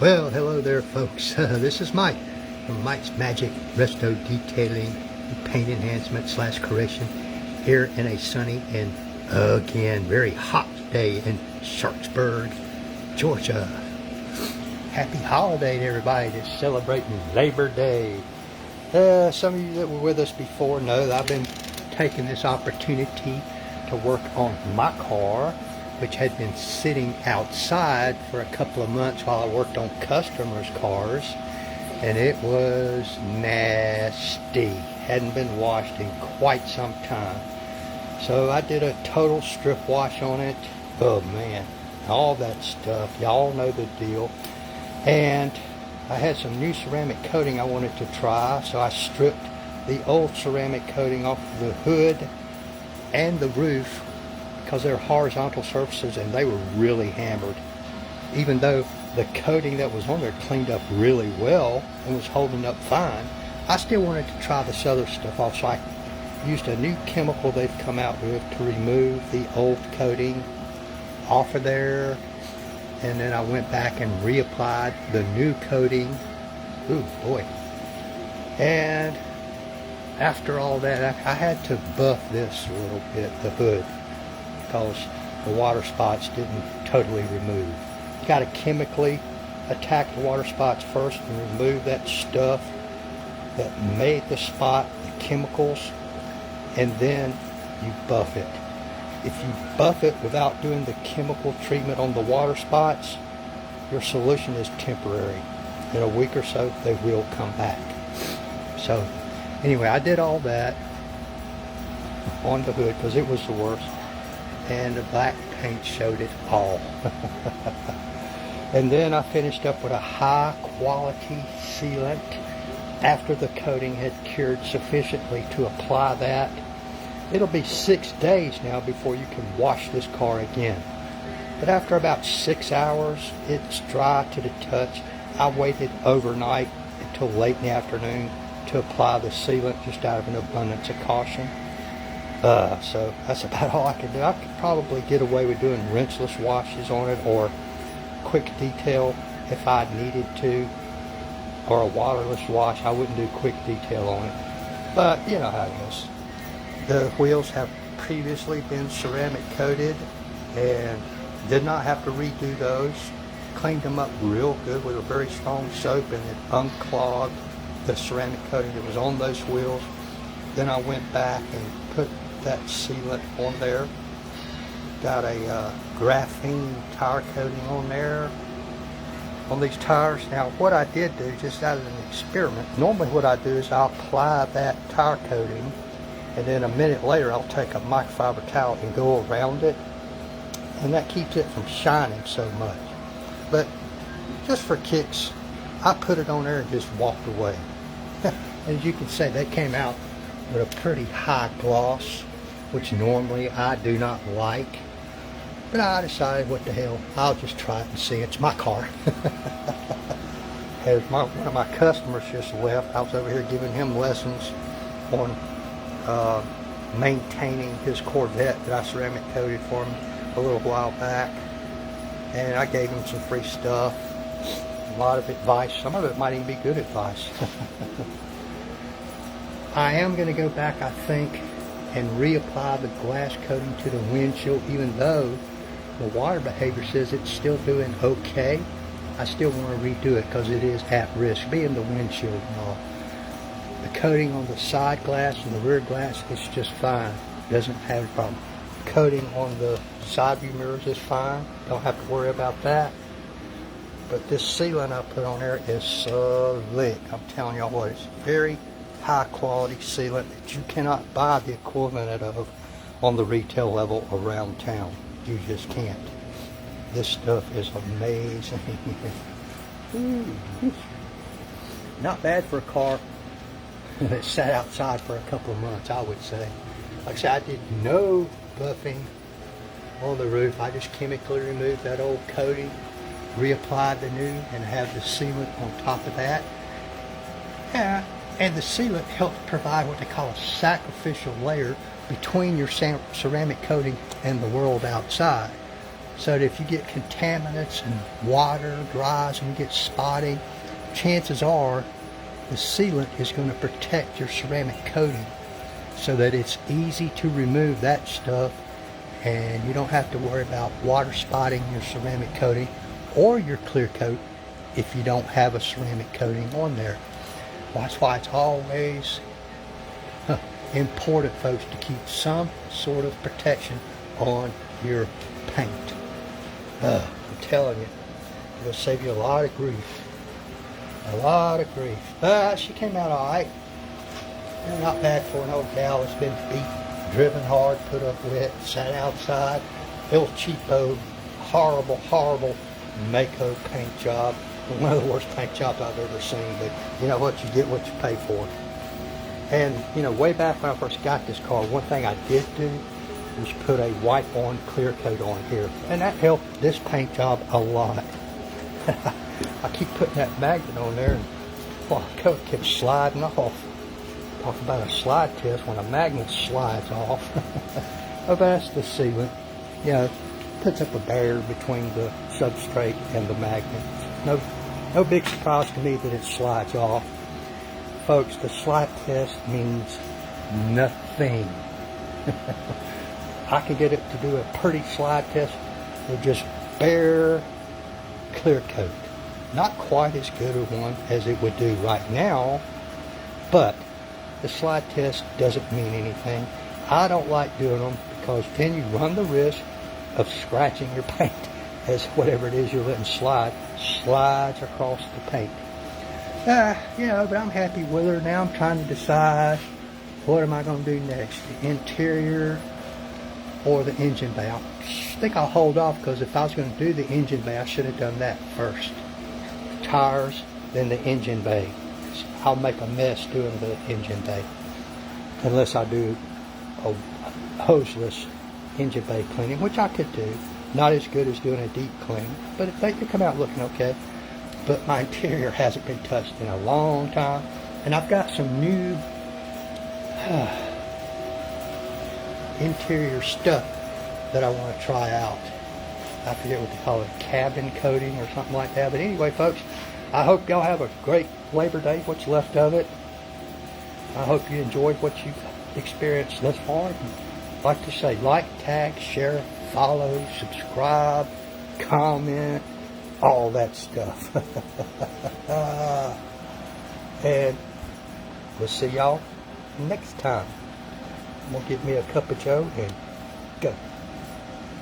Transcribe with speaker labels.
Speaker 1: Well, hello there, folks. This is Mike from Mike's Magic Resto Detailing and Paint Enhancement / Correction here in a sunny and again very hot day in Sharpsburg, Georgia. Happy holiday to everybody that's celebrating Labor Day. Some of you that were with us before know that I've been taking this opportunity to work on my car, which had been sitting outside for a couple of months while I worked on customers' cars, and it was nasty. Hadn't been washed in quite some time. So I did a total strip wash on it. Oh man, all that stuff. Y'all know the deal. And I had some new ceramic coating I wanted to try, so I stripped the old ceramic coating off the hood and the roof, because they're horizontal surfaces and they were really hammered. Even though the coating that was on there cleaned up really well and was holding up fine, I still wanted to try this other stuff off, so I used a new chemical they've come out with to remove the old coating off of there, and then I went back and reapplied the new coating. Ooh boy. And after all that, I had to buff this a little bit, the hood, because the water spots didn't totally remove. You got to chemically attack the water spots first and remove that stuff that made the spot, the chemicals, and then you buff it. If you buff it without doing the chemical treatment on the water spots, your solution is temporary. In a week or so, they will come back. So anyway, I did all that on the hood because it was the worst. And the black paint showed it all. And then I finished up with a high quality sealant after the coating had cured sufficiently to apply that. It'll be 6 days now before you can wash this car again. But after about 6 hours, it's dry to the touch. I waited overnight until late in the afternoon to apply the sealant, just out of an abundance of caution. So that's about all I could do. I could probably get away with doing rinseless washes on it, or quick detail if I needed to, or a waterless wash. I wouldn't do quick detail on it, but you know how it is. The wheels have previously been ceramic coated and did not have to redo those. Cleaned them up real good with a very strong soap, and it unclogged the ceramic coating that was on those wheels. Then I went back and put that sealant on there. Got a graphene tire coating on there, on these tires. Now what I did do, just out of an experiment, normally what I do is I'll apply that tire coating, and then a minute later I'll take a microfiber towel and go around it, and that keeps it from shining so much. But just for kicks, I put it on there and just walked away. As you can see, they came out with a pretty high gloss, which normally I do not like. But I decided, what the hell, I'll just try it and see. It's my car. As one of my customers just left, I was over here giving him lessons on maintaining his Corvette that I ceramic coated for him a little while back. And I gave him some free stuff, a lot of advice. Some of it might even be good advice. I am going to go back, I think, and reapply the glass coating to the windshield, even though the water behavior says it's still doing okay. I still want to redo it because it is at risk, being the windshield and all. The coating on the side glass and the rear glass is just fine. Doesn't have a problem. Coating on the side view mirrors is fine. Don't have to worry about that. But this sealant I put on there is slick. I'm telling y'all what, it's very high quality sealant that you cannot buy the equivalent of on the retail level around town. You just can't. This stuff is amazing. Not bad for a car that sat outside for a couple of months, I would say. Like I said, I did no buffing on the roof. I just chemically removed that old coating, reapplied the new, and have the sealant on top of that. Yeah, and the sealant helps provide what they call a sacrificial layer between your ceramic coating and the world outside. so that if you get contaminants and water dries and you get spotting, chances are the sealant is going to protect your ceramic coating so that it's easy to remove that stuff, and you don't have to worry about water spotting your ceramic coating or your clear coat if you don't have a ceramic coating on there. That's why it's always important, folks, to keep some sort of protection on your paint. I'm telling you, it'll save you a lot of grief. A lot of grief. She came out all right. Not bad for an old gal that's been beat, driven hard, put up with, sat outside. Little cheapo, horrible, horrible Mako paint job. One of the worst paint jobs I've ever seen, but you know what? You get what you pay for. And, you know, way back when I first got this car, one thing I did do was put a wipe-on clear coat on here. And that helped this paint job a lot. I keep putting that magnet on there, and the coat kept sliding off. Talk about a slide test when a magnet slides off. Oh, that's the sealant. You know, puts up a barrier between the substrate and the magnet. No big surprise to me that it slides off. Folks, the slide test means nothing. I can get it to do a pretty slide test with just bare clear coat. Not quite as good a one as it would do right now, but the slide test doesn't mean anything. I don't like doing them because then you run the risk of scratching your paint as whatever it is you're letting slides across the paint. You know, but I'm happy with her. Now I'm trying to decide what am I going to do next, the interior or the engine bay. I think I'll hold off because if I was going to do the engine bay, I should have done that first. Tires, then the engine bay. I'll make a mess doing the engine bay unless I do a hoseless engine bay cleaning, which I could do. Not as good as doing a deep clean, but they could come out looking okay. But my interior hasn't been touched in a long time, and I've got some new interior stuff that I want to try out. I forget what they call it, cabin coating or something like that. But anyway, folks, I hope y'all have a great Labor Day, what's left of it. I hope you enjoyed what you've experienced thus far. I'd like to say like, tag, share, follow, subscribe, comment, all that stuff. And we'll see y'all next time. I'm going to get me a cup of joe and